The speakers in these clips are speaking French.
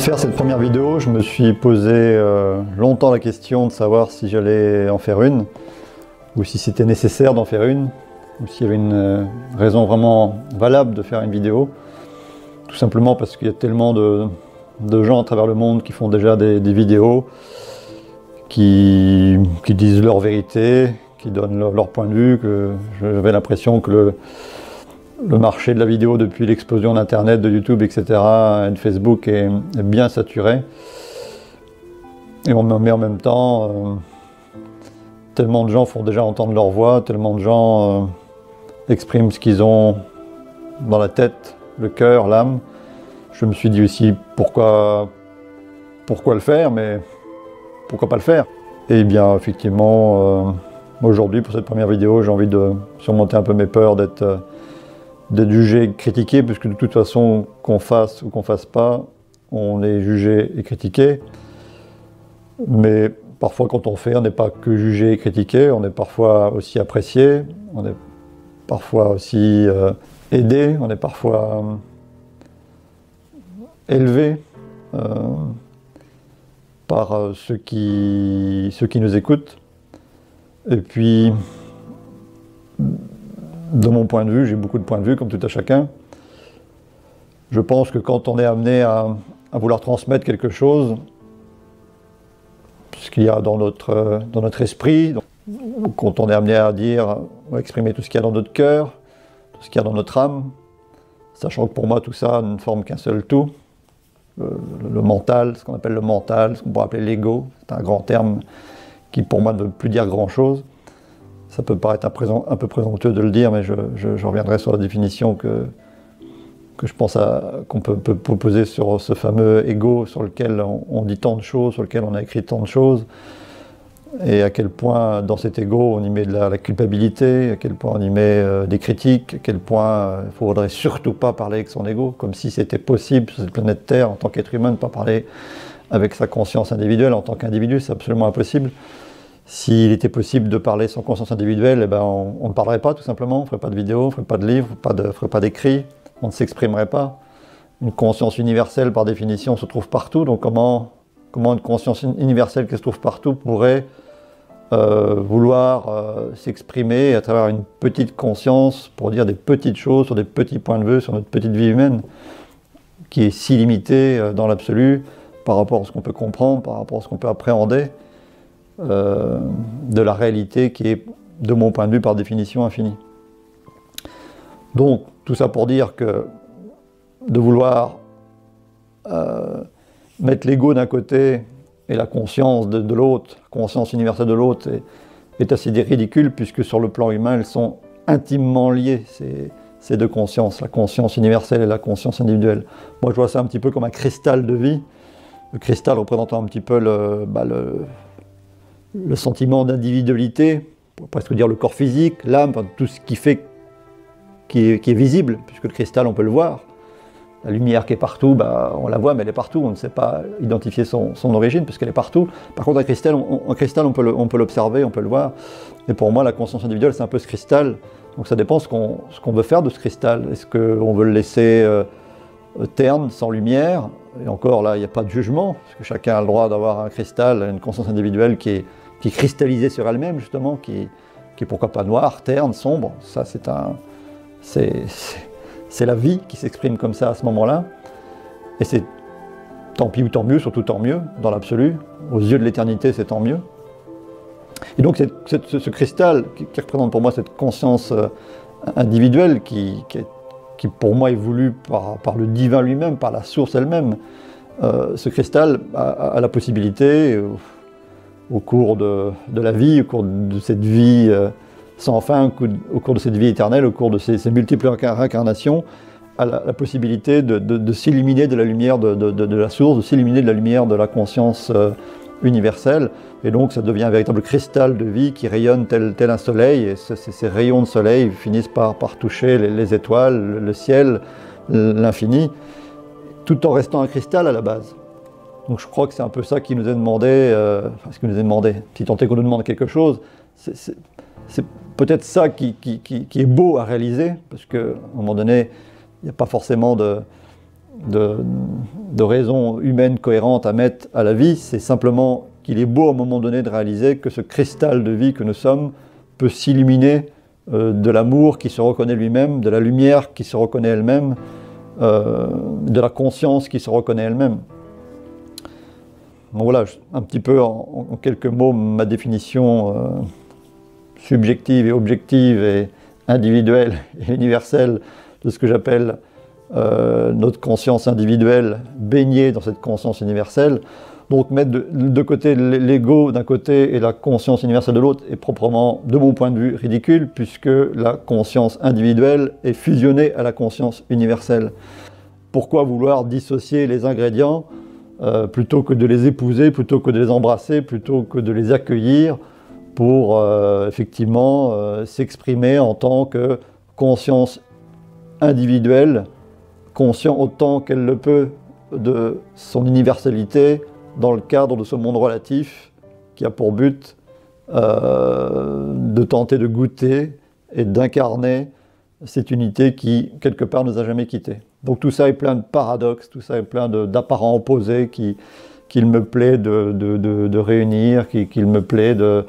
de faire cette première vidéo, je me suis posé longtemps la question de savoir si j'allais en faire une, ou si c'était nécessaire d'en faire une, ou s'il y avait une raison vraiment valable de faire une vidéo. Tout simplement parce qu'il y a tellement de gens à travers le monde qui font déjà des vidéos, qui disent leur vérité, qui donnent leur point de vue, que j'avais l'impression que le marché de la vidéo depuis l'explosion d'Internet, de YouTube, etc., et de Facebook est bien saturé. Mais en même temps, tellement de gens font déjà entendre leur voix, tellement de gens expriment ce qu'ils ont dans la tête, le cœur, l'âme. Je me suis dit aussi pourquoi le faire, mais pourquoi pas le faire? Et bien effectivement, aujourd'hui pour cette première vidéo, j'ai envie de surmonter un peu mes peurs d'être jugé, critiqué, puisque de toute façon, qu'on fasse ou qu'on fasse pas, on est jugé et critiqué. Mais parfois quand on fait, on n'est pas que jugé et critiqué, on est parfois aussi apprécié, on est parfois aussi aidé, on est parfois élevé par ceux qui nous écoutent. Et puis, de mon point de vue, j'ai beaucoup de points de vue comme tout à chacun. Je pense que quand on est amené à vouloir transmettre quelque chose, ce qu'il y a dans notre esprit, quand on est amené à dire, à exprimer tout ce qu'il y a dans notre cœur, tout ce qu'il y a dans notre âme, sachant que pour moi tout ça ne forme qu'un seul tout, le mental, ce qu'on appelle le mental, ce qu'on pourrait appeler l'ego, c'est un grand terme qui pour moi ne veut plus dire grand chose. Ça peut paraître un peu présomptueux de le dire, mais je reviendrai sur la définition que je pense qu'on peut poser sur ce fameux ego sur lequel on dit tant de choses, sur lequel on a écrit tant de choses, et à quel point dans cet ego on y met de la culpabilité, à quel point on y met des critiques, à quel point il ne faudrait surtout pas parler avec son ego, comme si c'était possible sur cette planète Terre en tant qu'être humain de ne pas parler avec sa conscience individuelle en tant qu'individu, c'est absolument impossible. S'il était possible de parler sans conscience individuelle, eh ben on ne parlerait pas tout simplement, on ne ferait pas de vidéo, on ne ferait pas de livre, on ne ferait pas d'écrit, on ne s'exprimerait pas. Une conscience universelle par définition se trouve partout, donc comment une conscience universelle qui se trouve partout pourrait vouloir s'exprimer à travers une petite conscience pour dire des petites choses sur des petits points de vue, sur notre petite vie humaine, qui est si limitée dans l'absolu par rapport à ce qu'on peut comprendre, par rapport à ce qu'on peut appréhender, de la réalité qui est, de mon point de vue, par définition infinie. Donc, tout ça pour dire que de vouloir mettre l'ego d'un côté et la conscience de l'autre, la conscience universelle de l'autre, est assez ridicule, puisque sur le plan humain, elles sont intimement liées, ces deux consciences, la conscience universelle et la conscience individuelle. Moi, je vois ça un petit peu comme un cristal de vie, le cristal représentant un petit peu le sentiment d'individualité, on pourrait presque dire le corps physique, l'âme, tout ce qui fait, qui est visible, puisque le cristal on peut le voir. La lumière qui est partout, on la voit mais elle est partout, on ne sait pas identifier son origine puisqu'elle est partout. Par contre un cristal on peut l'observer, on peut le voir. Et pour moi la conscience individuelle c'est un peu ce cristal, donc ça dépend ce qu'on veut faire de ce cristal. Est-ce qu'on veut le laisser terne, sans lumière? Et encore là il n'y a pas de jugement, parce que chacun a le droit d'avoir un cristal, une conscience individuelle qui est cristallisée sur elle-même justement, qui est pourquoi pas noire, terne, sombre. Ça c'est la vie qui s'exprime comme ça à ce moment-là. Et c'est tant pis ou tant mieux, surtout tant mieux, dans l'absolu. Aux yeux de l'éternité, c'est tant mieux. Et donc ce cristal qui représente pour moi cette conscience individuelle qui pour moi est voulue par le divin lui-même, par la source elle-même, ce cristal a la possibilité, au cours de la vie, au cours de cette vie sans fin, au cours de cette vie éternelle, au cours de ces multiples réincarnations, a la possibilité de s'illuminer de la lumière de la source, de s'illuminer de la lumière de la conscience universelle. Et donc ça devient un véritable cristal de vie qui rayonne tel un soleil, et ces rayons de soleil finissent par toucher les étoiles, le ciel, l'infini, tout en restant un cristal à la base. Donc je crois que c'est un peu ça qui nous est demandé, ce qui nous est demandé, si tant est qu'on nous demande quelque chose, c'est peut-être ça qui est beau à réaliser, parce qu'à un moment donné, il n'y a pas forcément de raison humaine cohérente à mettre à la vie, c'est simplement qu'il est beau à un moment donné de réaliser que ce cristal de vie que nous sommes peut s'illuminer de l'amour qui se reconnaît lui-même, de la lumière qui se reconnaît elle-même, de la conscience qui se reconnaît elle-même. Bon, voilà, un petit peu en quelques mots ma définition subjective et objective et individuelle et universelle de ce que j'appelle notre conscience individuelle baignée dans cette conscience universelle. Donc mettre de côté l'ego d'un côté et la conscience universelle de l'autre est proprement, de mon point de vue, ridicule, puisque la conscience individuelle est fusionnée à la conscience universelle. Pourquoi vouloir dissocier les ingrédients plutôt que de les épouser, plutôt que de les embrasser, plutôt que de les accueillir pour effectivement s'exprimer en tant que conscience individuelle, conscient autant qu'elle le peut de son universalité, dans le cadre de ce monde relatif qui a pour but de tenter de goûter et d'incarner cette unité qui, quelque part, ne nous a jamais quittés. Donc tout ça est plein de paradoxes, tout ça est plein d'apparents opposés qu'il me plaît de réunir, qu'il me plaît de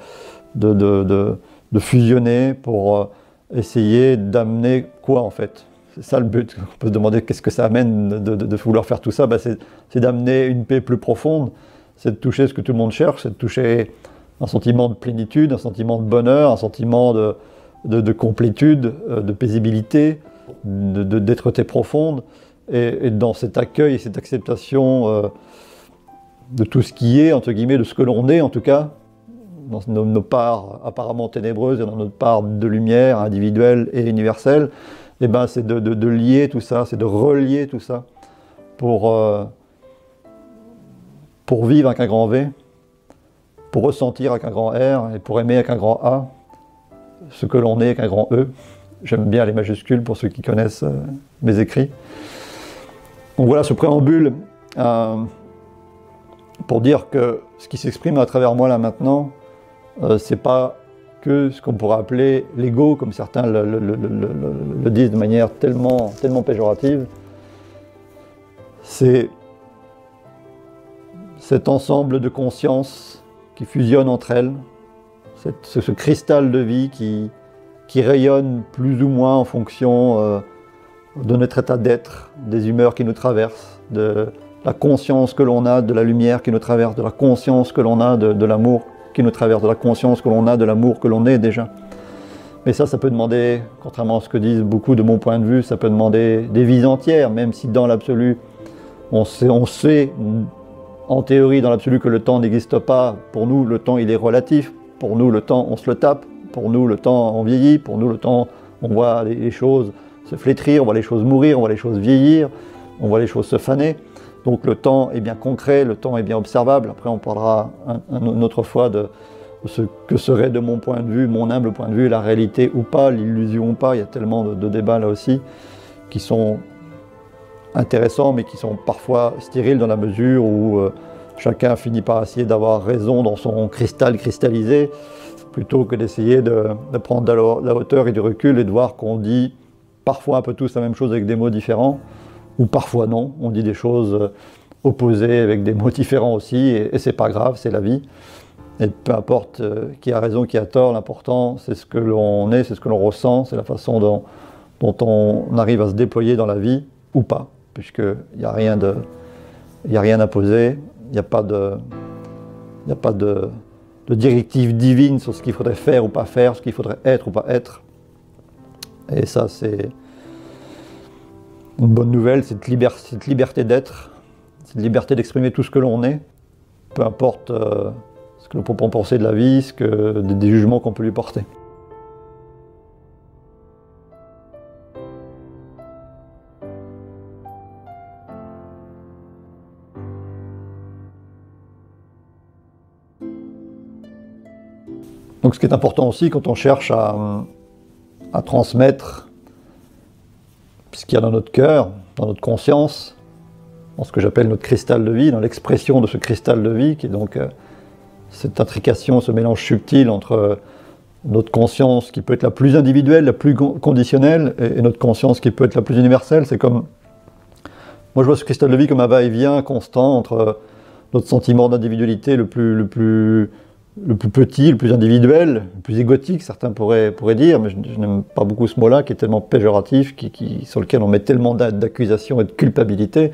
fusionner pour essayer d'amener quoi en fait? C'est ça le but. On peut se demander qu'est-ce que ça amène de vouloir faire tout ça. Ben c'est d'amener une paix plus profonde, c'est de toucher ce que tout le monde cherche, c'est de toucher un sentiment de plénitude, un sentiment de bonheur, un sentiment de complétude, de paisibilité, d'être-té profonde. Et dans cet accueil et cette acceptation de tout ce qui est, entre guillemets, de ce que l'on est en tout cas, dans nos parts apparemment ténébreuses et dans notre part de lumière individuelle et universelle, et ben c'est de lier tout ça, c'est de relier tout ça pour vivre avec un grand V, pour ressentir avec un grand R et pour aimer avec un grand A, ce que l'on est avec un grand E. J'aime bien les majuscules pour ceux qui connaissent mes écrits. Donc voilà ce préambule pour dire que ce qui s'exprime à travers moi là maintenant, c'est pas que ce qu'on pourrait appeler l'ego, comme certains le disent de manière tellement péjorative. C'est cet ensemble de consciences qui fusionnent entre elles, ce cristal de vie qui rayonne plus ou moins en fonction de notre état d'être, des humeurs qui nous traversent, de la conscience que l'on a de la lumière qui nous traverse, de la conscience que l'on a de l'amour qui nous traverse, de la conscience que l'on a de l'amour que l'on est déjà. Mais ça peut demander, contrairement à ce que disent beaucoup de mon point de vue, ça peut demander des vies entières, même si dans l'absolu, on sait en théorie dans l'absolu que le temps n'existe pas. Pour nous, le temps il est relatif. Pour nous, le temps on se le tape. Pour nous, le temps on vieillit. Pour nous, le temps on voit les choses se flétrir, on voit les choses mourir, on voit les choses vieillir, on voit les choses se faner. Donc le temps est bien concret, le temps est bien observable. Après on parlera une autre fois de ce que serait de mon point de vue, mon humble point de vue, la réalité ou pas, l'illusion ou pas. Il y a tellement de débats là aussi qui sont intéressants mais qui sont parfois stériles dans la mesure où chacun finit par essayer d'avoir raison dans son cristal cristallisé plutôt que d'essayer de prendre de la hauteur et du recul et de voir qu'on dit parfois un peu tous la même chose avec des mots différents. Ou parfois non, on dit des choses opposées avec des mots différents aussi, et c'est pas grave, c'est la vie. Et peu importe qui a raison, qui a tort, l'important c'est ce que l'on est, c'est ce que l'on ressent, c'est la façon dont on arrive à se déployer dans la vie, ou pas, puisqu'il n'y a rien à poser, il n'y a pas de directive divine sur ce qu'il faudrait faire ou pas faire, ce qu'il faudrait être ou pas être. Et ça c'est une bonne nouvelle, cette liberté d'être, cette liberté d'exprimer tout ce que l'on est, peu importe ce que l'on peut penser de la vie, des jugements qu'on peut lui porter. Donc ce qui est important aussi quand on cherche à transmettre ce qu'il y a dans notre cœur, dans notre conscience, dans ce que j'appelle notre cristal de vie, dans l'expression de ce cristal de vie, qui est donc cette intrication, ce mélange subtil entre notre conscience qui peut être la plus individuelle, la plus conditionnelle, et notre conscience qui peut être la plus universelle. C'est comme Moi je vois ce cristal de vie comme un va-et-vient constant entre notre sentiment d'individualité le plus petit, le plus individuel, le plus égotique, certains pourraient dire, mais je n'aime pas beaucoup ce mot-là, qui est tellement péjoratif, sur lequel on met tellement d'accusations et de culpabilité.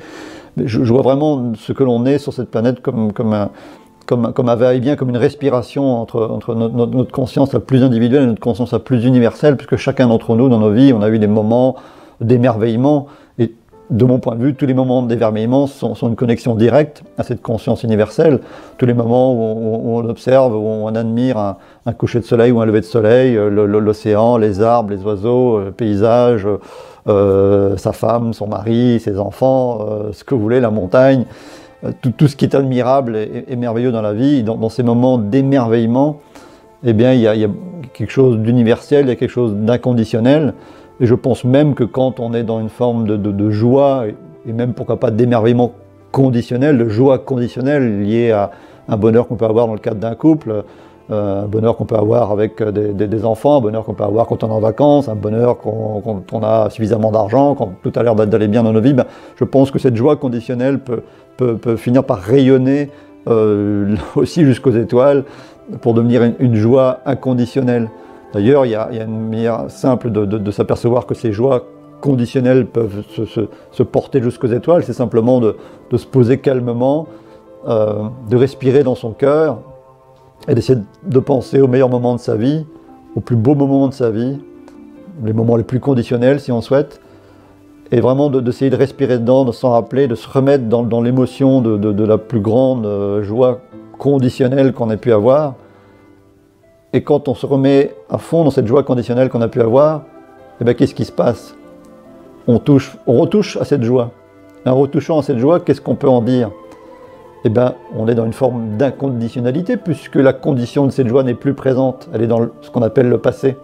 Mais je vois vraiment ce que l'on est sur cette planète comme un va-et-vient, comme une respiration entre notre conscience la plus individuelle et notre conscience la plus universelle, puisque chacun d'entre nous, dans nos vies, on a eu des moments d'émerveillement. Et de mon point de vue, tous les moments d'émerveillement sont une connexion directe à cette conscience universelle. Tous les moments où on observe, où on admire un coucher de soleil ou un lever de soleil, l'océan, les arbres, les oiseaux, le paysage, sa femme, son mari, ses enfants, ce que vous voulez, la montagne, tout ce qui est admirable et merveilleux dans la vie. Dans ces moments d'émerveillement, eh bien, il y a quelque chose d'universel, il y a quelque chose d'inconditionnel. Et je pense même que quand on est dans une forme de joie, et même pourquoi pas d'émerveillement conditionnel, de joie conditionnelle liée à un bonheur qu'on peut avoir dans le cadre d'un couple, un bonheur qu'on peut avoir avec des enfants, un bonheur qu'on peut avoir quand on est en vacances, un bonheur quand on a suffisamment d'argent, quand tout a l'air d'aller bien dans nos vies, ben, je pense que cette joie conditionnelle peut finir par rayonner aussi jusqu'aux étoiles pour devenir une joie inconditionnelle. D'ailleurs, il y a une manière simple de s'apercevoir que ces joies conditionnelles peuvent se porter jusqu'aux étoiles, c'est simplement de se poser calmement, de respirer dans son cœur et d'essayer de penser aux meilleurs moments de sa vie, aux plus beaux moments de sa vie, les moments les plus conditionnels si on souhaite, et vraiment d'essayer de respirer dedans, de s'en rappeler, de se remettre dans l'émotion de la plus grande joie conditionnelle qu'on ait pu avoir. Et quand on se remet à fond dans cette joie conditionnelle qu'on a pu avoir, eh bien, qu'est-ce qui se passe? On retouche à cette joie. En retouchant à cette joie, qu'est-ce qu'on peut en dire? Eh bien, on est dans une forme d'inconditionnalité, puisque la condition de cette joie n'est plus présente. Elle est dans ce qu'on appelle le passé.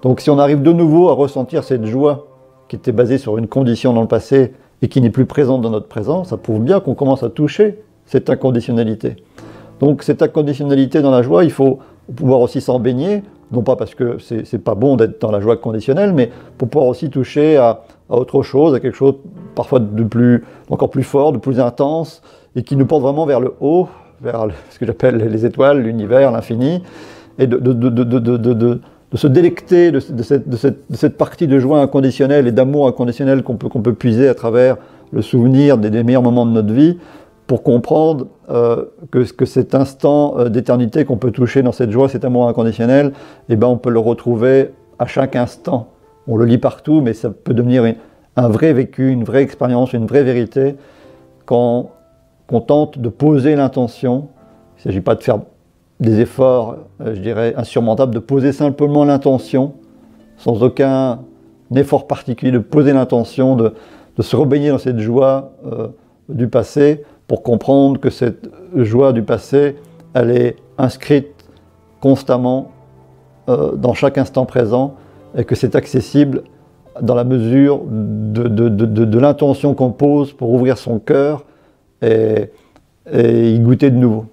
Donc si on arrive de nouveau à ressentir cette joie qui était basée sur une condition dans le passé et qui n'est plus présente dans notre présent, ça prouve bien qu'on commence à toucher cette inconditionnalité. Donc cette inconditionnalité dans la joie, il faut pouvoir aussi s'en baigner, non pas parce que c'est pas bon d'être dans la joie conditionnelle, mais pour pouvoir aussi toucher à autre chose, à quelque chose parfois encore plus fort, de plus intense, et qui nous porte vraiment vers le haut, vers ce que j'appelle les étoiles, l'univers, l'infini, et de se délecter de cette partie de joie inconditionnelle et d'amour inconditionnel qu'on peut puiser à travers le souvenir des meilleurs moments de notre vie, pour comprendre que cet instant d'éternité qu'on peut toucher dans cette joie, cet amour inconditionnel, eh ben on peut le retrouver à chaque instant. On le lit partout, mais ça peut devenir un vrai vécu, une vraie expérience, une vraie vérité, quand on tente de poser l'intention. Il ne s'agit pas de faire des efforts, je dirais, insurmontables, de poser simplement l'intention, sans aucun effort particulier, de poser l'intention, de se rebaigner dans cette joie du passé, pour comprendre que cette joie du passé, elle est inscrite constamment dans chaque instant présent et que c'est accessible dans la mesure de l'intention qu'on pose pour ouvrir son cœur et y goûter de nouveau.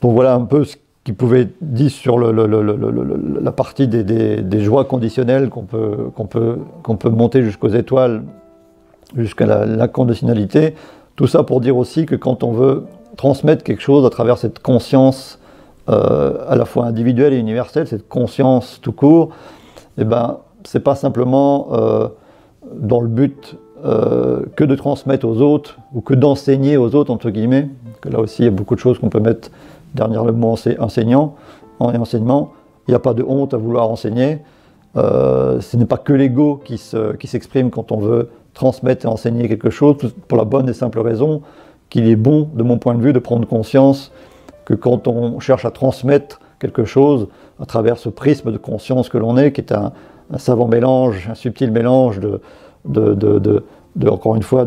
Donc voilà un peu ce qu'il pouvait dire sur la partie des joies conditionnelles qu'on peut monter jusqu'aux étoiles, jusqu'à l'inconditionnalité. Tout ça pour dire aussi que quand on veut transmettre quelque chose à travers cette conscience à la fois individuelle et universelle, cette conscience tout court, eh ben, c'est pas simplement dans le but que de transmettre aux autres ou que d'enseigner aux autres, entre guillemets, que là aussi il y a beaucoup de choses qu'on peut mettre derrière le mot enseignement. Il n'y a pas de honte à vouloir enseigner. Ce n'est pas que l'ego qui s'exprime quand on veut transmettre et enseigner quelque chose, pour la bonne et simple raison qu'il est bon, de mon point de vue, de prendre conscience que quand on cherche à transmettre quelque chose à travers ce prisme de conscience que l'on est, qui est un savant mélange, un subtil mélange encore une fois,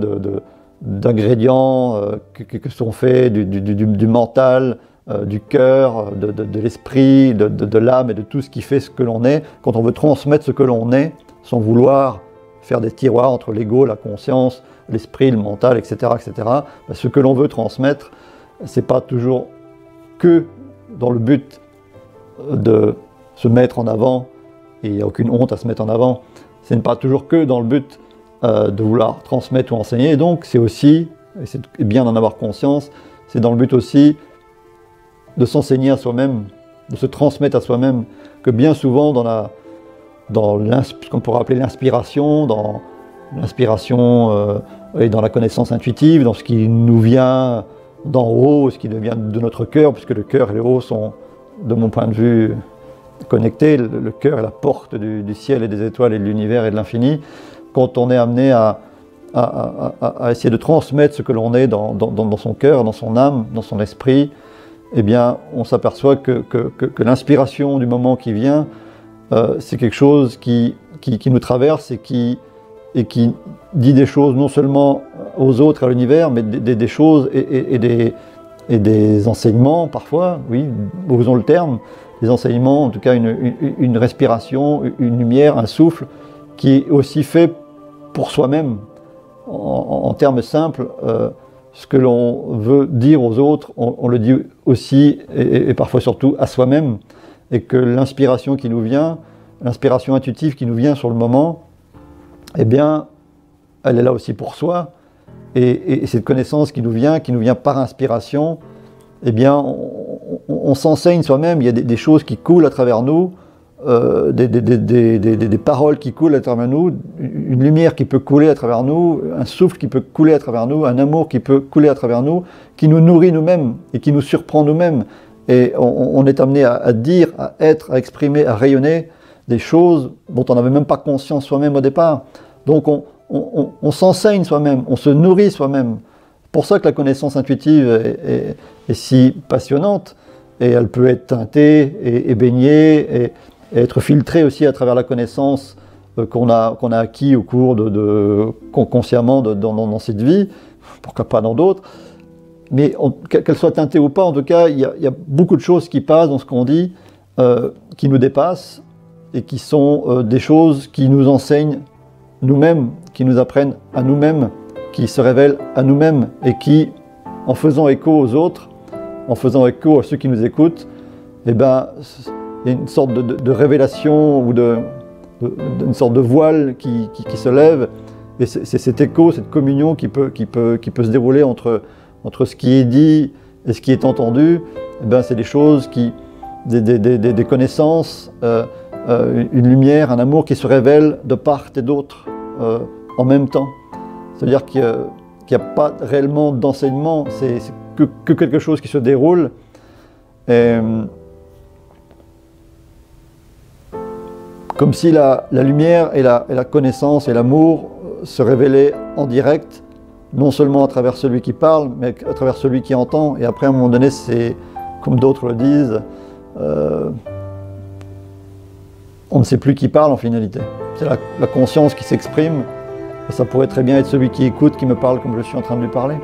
d'ingrédients qui sont faits du mental, du cœur, de l'esprit, de l'âme et de tout ce qui fait ce que l'on est, quand on veut transmettre ce que l'on est, sans vouloir faire des tiroirs entre l'ego, la conscience, l'esprit, le mental, etc., etc. Ben, ce que l'on veut transmettre, c'est pas toujours que dans le but de se mettre en avant, et il n'y a aucune honte à se mettre en avant, ce n'est pas toujours que dans le but de vouloir transmettre ou enseigner. Et donc c'est aussi, et c'est bien d'en avoir conscience, c'est dans le but aussi de s'enseigner à soi-même, de se transmettre à soi-même, que bien souvent dans ce qu'on pourrait appeler l'inspiration, dans l'inspiration et dans la connaissance intuitive, dans ce qui nous vient d'en haut, ce qui vient de notre cœur, puisque le cœur et le haut sont, de mon point de vue, connectés. Le cœur est la porte du ciel et des étoiles et de l'univers et de l'infini. Quand on est amené à essayer de transmettre ce que l'on est dans son cœur, dans son âme, dans son esprit, eh bien, on s'aperçoit que l'inspiration du moment qui vient, c'est quelque chose qui nous traverse et qui dit des choses non seulement aux autres, à l'univers, mais des choses et des enseignements parfois, oui, osons le terme, des enseignements, en tout cas une respiration, une lumière, un souffle, qui est aussi fait pour soi-même. En termes simples, ce que l'on veut dire aux autres, on le dit aussi et parfois surtout à soi-même, et que l'inspiration qui nous vient, l'inspiration intuitive qui nous vient sur le moment, eh bien, elle est là aussi pour soi, et cette connaissance qui nous vient par inspiration, eh bien, on s'enseigne soi-même. Il y a des choses qui coulent à travers nous, des paroles qui coulent à travers nous, une lumière qui peut couler à travers nous, un souffle qui peut couler à travers nous, un amour qui peut couler à travers nous, qui nous nourrit nous-mêmes et qui nous surprend nous-mêmes. Et on est amené à dire, à être, à exprimer, à rayonner des choses dont on n'avait même pas conscience soi-même au départ. Donc on s'enseigne soi-même, on se nourrit soi-même. C'est pour ça que la connaissance intuitive est si passionnante, et elle peut être teintée et baignée et être filtrée aussi à travers la connaissance qu'on a acquis au cours consciemment dans cette vie, pourquoi pas dans d'autres. Mais qu'elle soit teintée ou pas, en tout cas, il y a beaucoup de choses qui passent dans ce qu'on dit, qui nous dépassent, et qui sont des choses qui nous enseignent nous-mêmes, qui nous apprennent à nous-mêmes, qui se révèlent à nous-mêmes, et qui, en faisant écho aux autres, en faisant écho à ceux qui nous écoutent, eh ben, il y a une sorte de révélation ou une sorte de voile qui se lève, et c'est cet écho, cette communion qui peut se dérouler entre ce qui est dit et ce qui est entendu. Eh ben, c'est des choses des connaissances, une lumière, un amour qui se révèle de part et d'autre en même temps. C'est-à-dire qu'il n'y a pas réellement d'enseignement, c'est que quelque chose qui se déroule. Et, comme si la lumière et la connaissance et l'amour se révélaient en direct, non seulement à travers celui qui parle, mais à travers celui qui entend. Et après, à un moment donné, c'est, comme d'autres le disent, on ne sait plus qui parle en finalité. C'est la conscience qui s'exprime, et ça pourrait très bien être celui qui écoute, qui me parle comme je suis en train de lui parler.